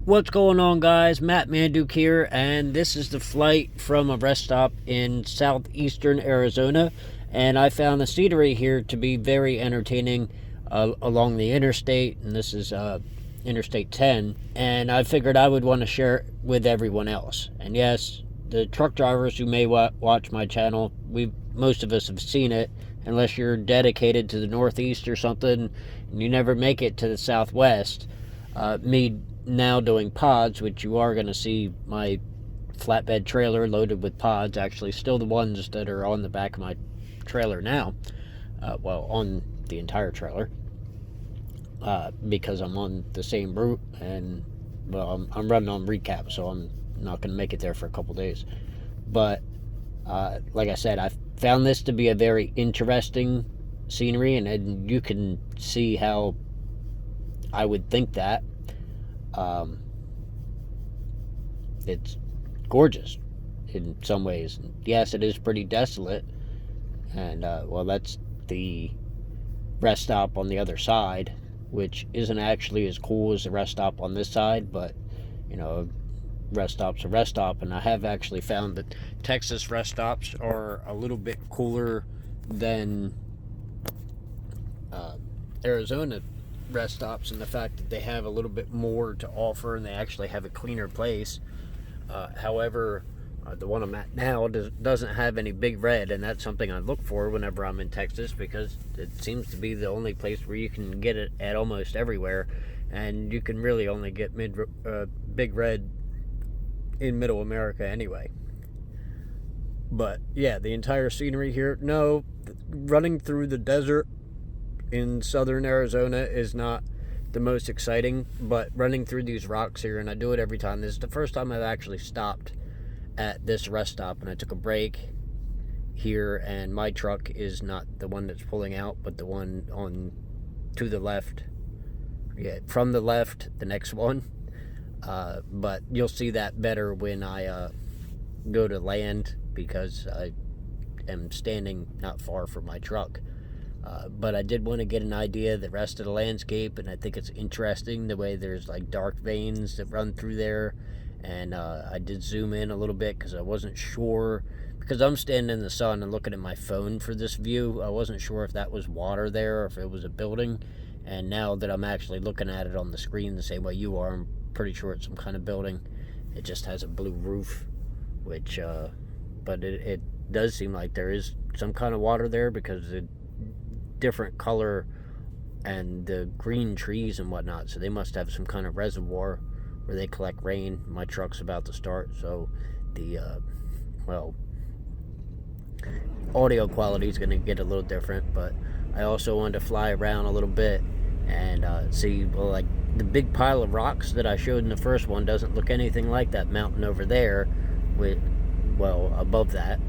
What's going on, guys? Matt Manduke here, and this is the flight from a rest stop in southeastern Arizona. And I found the scenery here to be very entertaining along the interstate, and this is Interstate 10. And I figured I would want to share it with everyone else. And yes, the truck drivers who may watch my channel, most of us have seen it, unless you're dedicated to the Northeast or something, and you never make it to the Southwest. Me now doing pods, which you are going to see my flatbed trailer loaded with pods, actually still the ones that are on the back of my trailer now, on the entire trailer, because I'm on the same route, and well, I'm running on recap, so I'm not going to make it there for a couple days. But like I said, I found this to be a very interesting scenery, and you can see how I would think that. It's gorgeous in some ways. Yes, it is pretty desolate, and that's the rest stop on the other side, which isn't actually as cool as the rest stop on this side, but rest stop's a rest stop. And I have actually found that Texas rest stops are a little bit cooler than Arizona rest stops, and the fact that they have a little bit more to offer and they actually have a cleaner place. However, the one I'm at now doesn't have any Big Red, and that's something I look for whenever I'm in Texas, because it seems to be the only place where you can get it at almost everywhere, and you can really only get Big Red in Middle America anyway. But yeah, the entire scenery here, no, running through the desert in southern Arizona is not the most exciting, but running through these rocks here, and I do it every time. This is the first time I've actually stopped at this rest stop, and I took a break here, and my truck is not the one that's pulling out, but the one on to the left. Yeah, from the left, the next one. But you'll see that better when I go to land, because I am standing not far from my truck. But I did want to get an idea of the rest of the landscape, and I think it's interesting the way there's like dark veins that run through there. And I did zoom in a little bit because I wasn't sure, because I'm standing in the sun and looking at my phone for this view. I wasn't sure if that was water there or if it was a building. And now that I'm actually looking at it on the screen the same way you are, I'm pretty sure it's some kind of building. It just has a blue roof, which but it does seem like there is some kind of water there, because the different color and the green trees and whatnot, so they must have some kind of reservoir where they collect rain. My truck's about to start, so the audio quality is going to get a little different. But I also wanted to fly around a little bit and see, like, the big pile of rocks that I showed in the first one doesn't look anything like that mountain over there, with above that.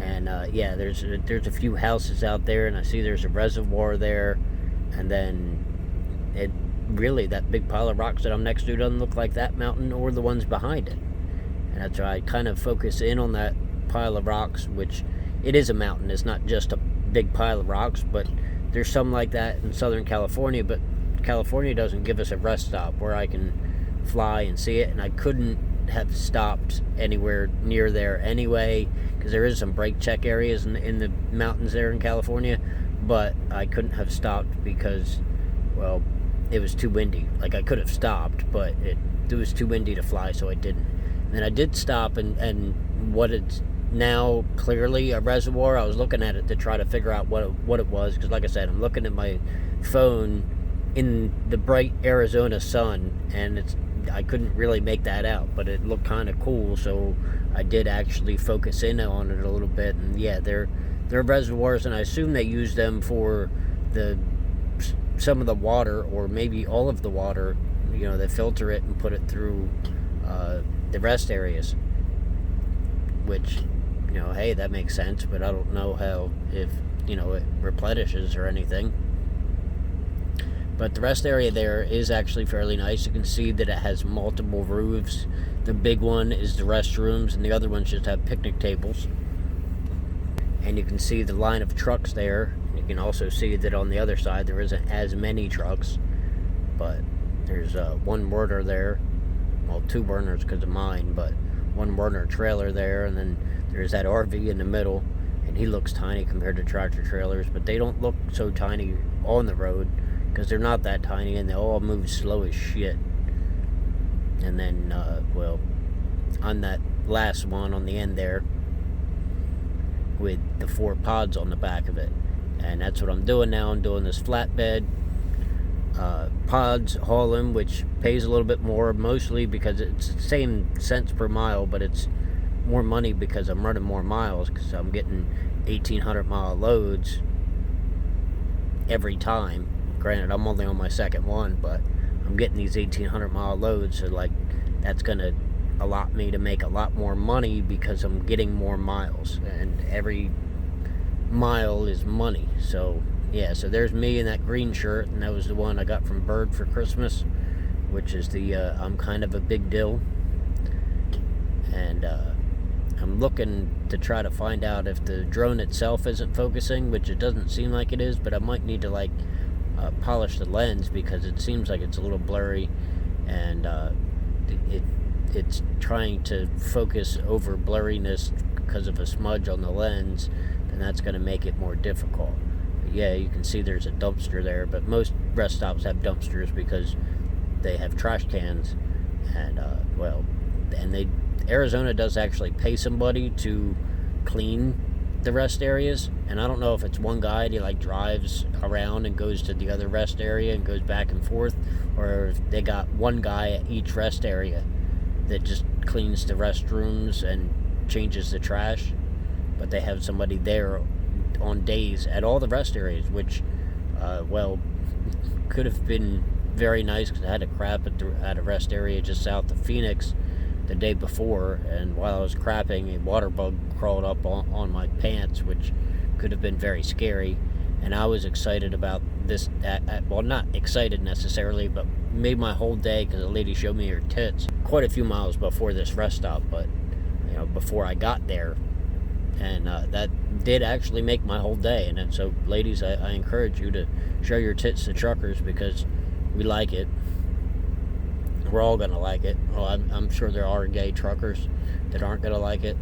And yeah, there's a few houses out there, and I see there's a reservoir there, and then that big pile of rocks that I'm next to doesn't look like that mountain or the ones behind it. And that's why I kind of focus in on that pile of rocks, which it is a mountain. It's not just a big pile of rocks, but there's some like that in Southern California, but California doesn't give us a rest stop where I can fly and see it, and I couldn't have stopped anywhere near there anyway, because there is some brake check areas in the mountains there in California, but I couldn't have stopped because, well, it was too windy. Like, I could have stopped, but it was too windy to fly, so I didn't. And then I did stop, and what it's now clearly a reservoir. I was looking at it to try to figure out what it was, because like I said, I'm looking at my phone in the bright Arizona sun, and I couldn't really make that out, but it looked kind of cool, so I did actually focus in on it a little bit. And yeah, they're reservoirs, and I assume they use them for some of the water, or maybe all of the water. They filter it and put it through the rest areas, which, hey, that makes sense, but I don't know how, if it replenishes or anything. But the rest area there is actually fairly nice. You can see that it has multiple roofs. The big one is the restrooms, and the other ones just have picnic tables. And you can see the line of trucks there. You can also see that on the other side there isn't as many trucks, but there's one mortar there. well, 2 burners because of mine, but 1 burner trailer there, and then there's that RV in the middle, and he looks tiny compared to tractor trailers, but they don't look so tiny on the road because they're not that tiny, and they all move slow as shit. And then, well, on that last one on the end there, with the 4 pods on the back of it, and that's what I'm doing now. I'm doing this flatbed pods hauling, which pays a little bit more, mostly because it's the same cents per mile, but it's more money because I'm running more miles, because I'm getting 1,800-mile loads every time. Granted, I'm only on my second one, but I'm getting these 1,800-mile loads, so like that's gonna allot me to make a lot more money because I'm getting more miles, and every mile is money. So yeah, so there's me in that green shirt, and that was the one I got from Bird for Christmas, which is the I'm kind of a big deal. And I'm looking to try to find out if the drone itself isn't focusing, which it doesn't seem like it is, but I might need to like polish the lens, because it seems like it's a little blurry, and it's trying to focus over blurriness because of a smudge on the lens, and that's going to make it more difficult. But yeah, you can see there's a dumpster there, but most rest stops have dumpsters because they have trash cans, and well, and Arizona does actually pay somebody to clean the rest areas, and I don't know if it's one guy and he like drives around and goes to the other rest area and goes back and forth, or if they got one guy at each rest area that just cleans the restrooms and changes the trash, but they have somebody there on days at all the rest areas, which well, could have been very nice, because I had a crap at a rest area just south of Phoenix the day before, and while I was crapping, a water bug crawled up on my pants, which could have been very scary. And I was excited about this, well, not excited necessarily, but made my whole day, because a lady showed me her tits quite a few miles before this rest stop, but you know, before I got there, and that did actually make my whole day. And so ladies, I encourage you to show your tits to truckers, because we like it. We're all gonna like it. Well, I'm sure there are gay truckers that aren't gonna like it,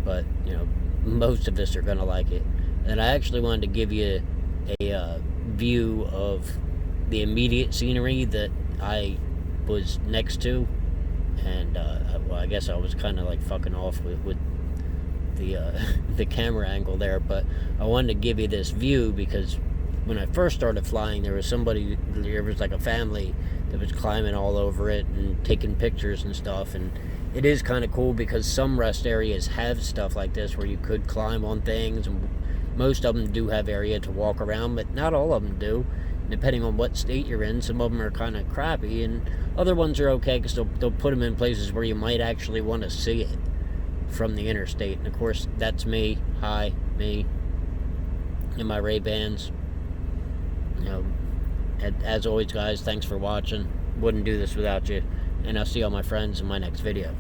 but you know, most of us are gonna like it. And I actually wanted to give you a view of the immediate scenery that I was next to, and well, I guess I was kind of like fucking off with the the camera angle there, but I wanted to give you this view because when I first started flying, there was like a family that was climbing all over it and taking pictures and stuff, and it is kind of cool because some rest areas have stuff like this where you could climb on things, and most of them do have area to walk around, but not all of them do. Depending on what state you're in, some of them are kind of crappy, and other ones are okay because they'll put them in places where you might actually want to see it from the interstate. And of course, that's me. Hi, me in my Ray-Bans. You know, as always, guys, thanks for watching. Wouldn't do this without you, and I'll see all my friends in my next video.